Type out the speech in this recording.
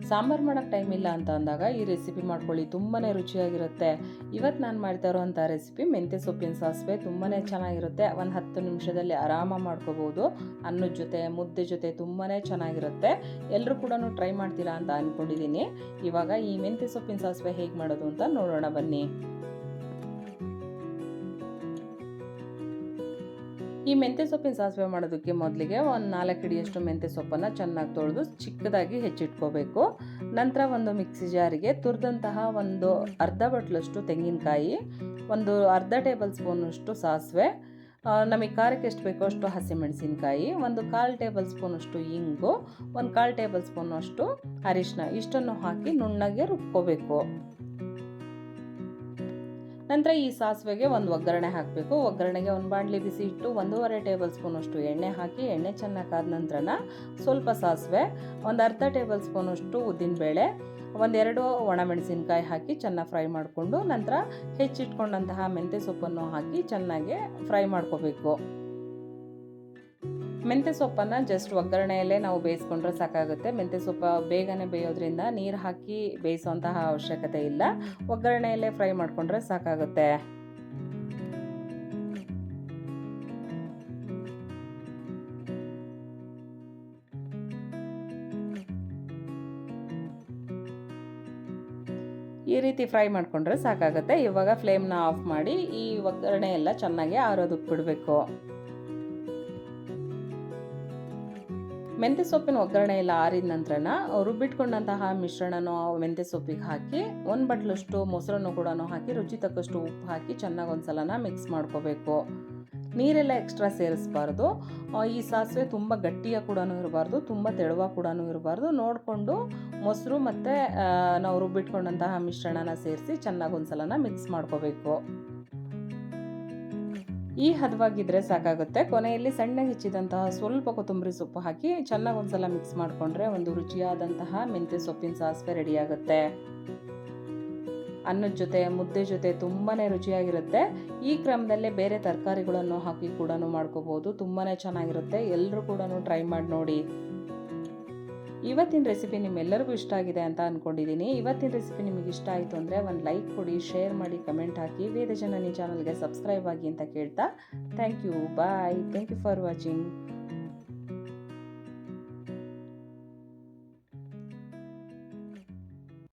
ಸಾಂಬಾರು ಮಾಡೋಕ್ಕೆ ಟೈಮ್ ಇಲ್ಲ ಅಂತ ಅಂದಾಗ ಈ ರೆಸಿಪಿ ಮಾಡ್ಕೊಳ್ಳಿ, ತುಂಬಾ ರುಚಿಯಾಗಿರುತ್ತೆ. ಇವತ್ತು ನಾನು ಮಾಡ್ತಾ ಇರೋವಂಥ ರೆಸಿಪಿ ಮೆಂತ್ಯ ಸೊಪ್ಪಿನ ಸಾಸಿವೆ. ತುಂಬಾ ಚೆನ್ನಾಗಿರುತ್ತೆ. ಒಂದು 10 ನಿಮಿಷದಲ್ಲಿ ಆರಾಮಾಗಿ ಮಾಡ್ಕೋಬೋದು. ಅನ್ನದ ಜೊತೆ ಮುದ್ದೆ ಜೊತೆ ತುಂಬಾ ಚೆನ್ನಾಗಿರುತ್ತೆ. ಎಲ್ಲರೂ ಕೂಡ ಟ್ರೈ ಮಾಡ್ತೀರಾ ಅಂತ ಅಂದ್ಕೊಂಡಿದ್ದೀನಿ. ಇವಾಗ ಈ ಮೆಂತ್ಯ ಸೊಪ್ಪಿನ ಸಾಸಿವೆ ಹೇಗೆ ಮಾಡೋದು ಅಂತ ನೋಡೋಣ ಬನ್ನಿ. ಈ ಮೆಂತ್ಯ ಸೊಪ್ಪಿನ ಸಾಸಿವೆ ಮಾಡೋದಕ್ಕೆ ಮೊದಲಿಗೆ ಒಂದು 4 ಹಿಡಿಯಷ್ಟು ಮೆಂತ್ಯ ಸೊಪ್ಪನ್ನು ಚೆನ್ನಾಗಿ ತೊಳೆದು ಚಿಕ್ಕದಾಗಿ ಹೆಚ್ಚಿಟ್ಕೋಬೇಕು. ನಂತರ ಒಂದು ಮಿಕ್ಸಿ ಜಾರಿಗೆ ತುರಿದಂತಹ ಒಂದು ಅರ್ಧ ಬಟ್ಲಷ್ಟು ತೆಂಗಿನಕಾಯಿ, ಒಂದು ಅರ್ಧ ಟೇಬಲ್ ಸ್ಪೂನಷ್ಟು ಸಾಸಿವೆ, ನಮಗೆ ಖಾರಕ್ಕೆ ಎಷ್ಟು ಬೇಕೋ ಅಷ್ಟು ಹಸಿಮೆಣಸಿನಕಾಯಿ, ಒಂದು 1/4 ಟೇಬಲ್ ಸ್ಪೂನಷ್ಟು ಇಂಗು, ಒಂದು 1/4 ಟೇಬಲ್ ಸ್ಪೂನಷ್ಟು ಅರಿಶಿನ ಇಷ್ಟನ್ನು ಹಾಕಿ ನುಣ್ಣಗೆ ರುಬ್ಕೋಬೇಕು. ನಂತರ ಈ ಸಾಸಿವೆಗೆ ಒಂದು ಒಗ್ಗರಣೆ ಹಾಕಬೇಕು. ಒಗ್ಗರಣೆಗೆ ಒಂದು ಬಾಣಲಿ ಬಿಸಿ ಇಟ್ಟು 1.5 ಟೇಬಲ್ ಸ್ಪೂನಷ್ಟು ಎಣ್ಣೆ ಹಾಕಿ, ಎಣ್ಣೆ ಚೆನ್ನಾಗಿ ಕಾದ ನಂತರ ಸ್ವಲ್ಪ ಸಾಸಿವೆ, ಒಂದು ಅರ್ಧ ಟೇಬಲ್ ಸ್ಪೂನಷ್ಟು ಉದ್ದಿನಬೇಳೆ, ಒಂದೆರಡು ಒಣಮೆಣಸಿನಕಾಯಿ ಹಾಕಿ ಚೆನ್ನಾಗಿ ಫ್ರೈ ಮಾಡಿಕೊಂಡು ನಂತರ ಹೆಚ್ಚಿಟ್ಕೊಂಡಂತಹ ಮೆಂತ್ಯ ಸೊಪ್ಪನ್ನು ಹಾಕಿ ಚೆನ್ನಾಗಿ ಫ್ರೈ ಮಾಡ್ಕೋಬೇಕು. ಮೆಂತ್ಯ ಸೊಪ್ಪನ್ನು ಜಸ್ಟ್ ಒಗ್ಗರಣೆಯಲ್ಲೇ ನಾವು ಬೇಯಿಸ್ಕೊಂಡ್ರೆ ಸಾಕಾಗುತ್ತೆ. ಮೆಂತ್ಯ ಸೊಪ್ಪು ಬೇಗನೆ ಬೇಯೋದ್ರಿಂದ ನೀರು ಹಾಕಿ ಬೇಯಿಸುವಂತಹ ಅವಶ್ಯಕತೆ ಇಲ್ಲ. ಒಗ್ಗರಣೆಯಲ್ಲೇ ಫ್ರೈ ಮಾಡಿಕೊಂಡ್ರೆ ಸಾಕಾಗುತ್ತೆ. ಈ ರೀತಿ ಫ್ರೈ ಮಾಡಿಕೊಂಡ್ರೆ ಸಾಕಾಗುತ್ತೆ. ಇವಾಗ ಫ್ಲೇಮ್ನ ಆಫ್ ಮಾಡಿ ಈ ಒಗ್ಗರಣೆ ಎಲ್ಲ ಚೆನ್ನಾಗಿ ಆರೋದಕ್ಕೆ ಬಿಡಬೇಕು. ಮೆಂತ್ಯ ಸೊಪ್ಪಿನ ಒಗ್ಗರಣೆ ಎಲ್ಲ ಆರಿದ ನಂತರ ರುಬ್ಬಿಟ್ಕೊಂಡಂತಹ ಮಿಶ್ರಣನ ಮೆಂತ್ಯ ಸೊಪ್ಪಿಗೆ ಹಾಕಿ 1 ಬಟ್ಲಷ್ಟು ಮೊಸರನ್ನು ಕೂಡ ಹಾಕಿ ರುಚಿ ತಕ್ಕಷ್ಟು ಉಪ್ಪು ಹಾಕಿ ಚೆನ್ನಾಗಿ ಒಂದ್ಸಲನ ಮಿಕ್ಸ್ ಮಾಡ್ಕೋಬೇಕು. ನೀರೆಲ್ಲ ಎಕ್ಸ್ಟ್ರಾ ಸೇರಿಸಬಾರ್ದು. ಈ ಸಾಸಿವೆ ತುಂಬ ಗಟ್ಟಿಯಾಗಿ ಕೂಡ ಇರಬಾರ್ದು, ತುಂಬ ತೆಳುವಾಗಿ ಕೂಡ ಇರಬಾರ್ದು. ನೋಡಿಕೊಂಡು ಮೊಸರು ಮತ್ತು ನಾವು ರುಬ್ಬಿಟ್ಕೊಂಡಂತಹ ಮಿಶ್ರಣನ ಸೇರಿಸಿ ಚೆನ್ನಾಗಿ ಒಂದ್ಸಲನ ಮಿಕ್ಸ್ ಮಾಡ್ಕೋಬೇಕು. ಈ ಹದವಾಗಿದ್ದರೆ ಸಾಕಾಗುತ್ತೆ. ಕೊನೆಯಲ್ಲಿ ಸಣ್ಣಗೆ ಹೆಚ್ಚಿದಂತಹ ಸ್ವಲ್ಪ ಕೊತ್ತಂಬರಿ ಸೊಪ್ಪು ಹಾಕಿ ಚೆನ್ನಾಗಿ ಒಂದ್ಸಲ ಮಿಕ್ಸ್ ಮಾಡಿಕೊಂಡ್ರೆ ಒಂದು ರುಚಿಯಾದಂತಹ ಮೆಂತ್ಯ ಸೊಪ್ಪಿನ ಸಾಸಿವೆ ರೆಡಿಯಾಗುತ್ತೆ. ಅನ್ನದ ಜೊತೆ ಮುದ್ದೆ ಜೊತೆ ತುಂಬಾ ರುಚಿಯಾಗಿರುತ್ತೆ. ಈ ಕ್ರಮದಲ್ಲೇ ಬೇರೆ ತರಕಾರಿಗಳನ್ನು ಹಾಕಿ ಕೂಡ ಮಾಡ್ಕೋಬೋದು. ತುಂಬಾ ಚೆನ್ನಾಗಿರುತ್ತೆ. ಎಲ್ಲರೂ ಕೂಡ ಟ್ರೈ ಮಾಡಿ ನೋಡಿ. ಇವತ್ತಿನ ರೆಸಿಪಿ ನಿಮ್ಮೆಲ್ಲರಿಗೂ ಇಷ್ಟ ಆಗಿದೆ ಅಂತ ಅಂದ್ಕೊಂಡಿದ್ದೀನಿ. ಇವತ್ತಿನ ರೆಸಿಪಿ ನಿಮಗೆ ಇಷ್ಟ ಆಯಿತು ಅಂದರೆ ಒಂದು ಲೈಕ್ ಕೊಡಿ, ಶೇರ್ ಮಾಡಿ, ಕಮೆಂಟ್ ಹಾಕಿ, ವೇದ ಜನನಿ ಚಾನಲ್ಗೆ ಸಬ್ಸ್ಕ್ರೈಬ್ ಆಗಿ ಅಂತ ಕೇಳ್ತಾ thank you. Bye. Thank you for watching.